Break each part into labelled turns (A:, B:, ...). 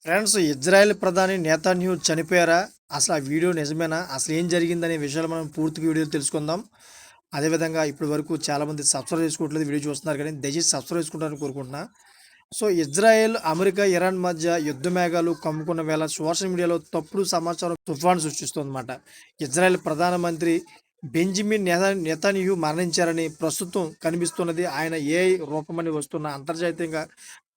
A: Friends, Israel ప్రధాని Netanyahu చనిపోయారా? అసలు ఆ వీడియో నిజమేనా? అసలు ఏం జరిగిందనే విషయాలు మనం పూర్తిగా వీడియోలో తెలుసుకుందాం. అదేవిధంగా ఇప్పటి వరకు చాలామంది సబ్స్క్రైబ్ చేసుకోవట్లేదు, వీడియో చూస్తున్నారు కానీ దయచేసి సబ్స్క్రైబ్ చేసుకుంటారని కోరుకుంటున్నా. సో, ఇజ్రాయెల్, అమెరికా, ఇరాన్ మధ్య యుద్ధ మేఘాలు కమ్ముకున్న వేళ సోషల్ మీడియాలో తప్పుడు సమాచారం తుఫాను సృష్టిస్తోందన్నమాట. ఇజ్రాయెల్ ప్రధానమంత్రి బెంజమిన్ నెతన్యాహు మరణించారని ప్రస్తుతం కనిపిస్తున్నది ఆయన ఏఐ రూపమని వస్తున్న అంతర్జాతీయంగా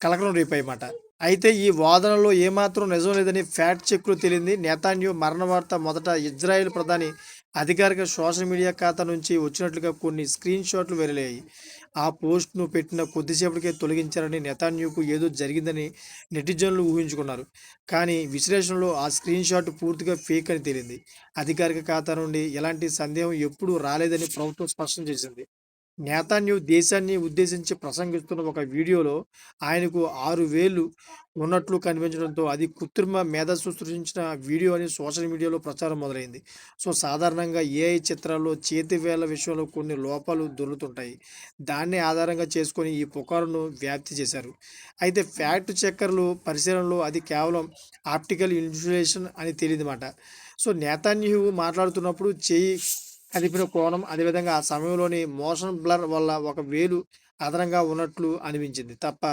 A: కలకలం రేపాయన్నమాట. అయితే ఈ వాదనలో ఏమాత్రం నిజం లేదని ఫ్యాక్ట్ చెక్‌లో తేలింది. నెతన్యాహు మరణ వార్త మొదట ఇజ్రాయెల్ ప్రధాని అధికారిక సోషల్ మీడియా ఖాతా నుంచి వచ్చినట్లుగా కొన్ని స్క్రీన్ షాట్లు వైరలయ్యాయి. ఆ పోస్ట్‌ను పెట్టిన కొద్దిసేపటికే తొలగించారని, నెతన్యాహుకు ఏదో జరిగిందని నెటిజన్లు ఊహించుకున్నారు. కానీ విశ్లేషణలో ఆ స్క్రీన్ షాట్ పూర్తిగా ఫేక్ అని తేలింది. అధికారిక ఖాతా నుండి ఎలాంటి సందేహం ఎప్పుడూ రాలేదని ప్రభుత్వం స్పష్టం చేసింది. నేతన్యాహు దేశాన్ని ఉద్దేశించి ప్రసంగిస్తున్న ఒక వీడియోలో ఆయనకు 6 వేళ్లు ఉన్నట్లు కనిపించడంతో అది కృత్రిమ మేధస్సు సృష్టించిన వీడియో అని సోషల్ మీడియాలో ప్రచారం మొదలైంది. సో, సాధారణంగా ఏఐ చిత్రాల్లో చేతి వేళ్ల విషయంలో కొన్ని లోపాలు దొర్లుతుంటాయి. దాన్ని ఆధారంగా చేసుకొని ఈ పుకారును వ్యాప్తి చేశారు. అయితే ఫ్యాక్ట్ చెక్కర్లు పరిశీలనలో అది కేవలం ఆప్టికల్ ఇన్సులేషన్ అని తేలిందన్నమాట. సో, నేతన్యాహు మాట్లాడుతున్నప్పుడు చెయ్యి కదిపిన కోణం, అదేవిధంగా ఆ సమయంలోని మోషన్ బ్లర్ వల్ల ఒక వేలు అదనంగా ఉన్నట్లు అనిపించింది తప్ప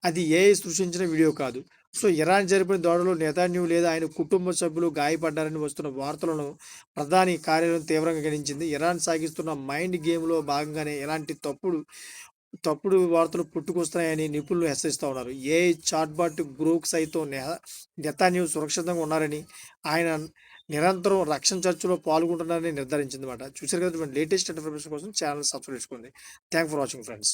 A: అది ఏఐ సృష్టించిన వీడియో కాదు. సో, ఇరాన్ జరిపిన దాడిలో నెతన్యాహు లేదా ఆయన కుటుంబ సభ్యులు గాయపడ్డారని వస్తున్న వార్తలను ప్రధాని కార్యాలయం తీవ్రంగా ఖండించింది. ఇరాన్ సాగిస్తున్న మైండ్ గేమ్‌లో భాగంగానే ఇలాంటి తప్పుడు తప్పుడు వార్తలు పుట్టుకొస్తున్నాయని నిపుణులు హెచ్చరిస్తా ఉన్నారు. ఏఐ చాట్‌బాట్ గ్రోక్ సైతం నెతన్యాహు సురక్షితంగా ఉన్నారని, ఆయన నిరంతరం రక్షణ చర్చలో పాల్గొంటున్నారని నిర్ధారించిందన్నమాట. చూసారు కదా! లేటెస్ట్ ఇన్ఫర్మేషన్ కోసం ఛానెల్ సబ్స్క్రైబ్ చేసుకోండి. Thanks for watching friends.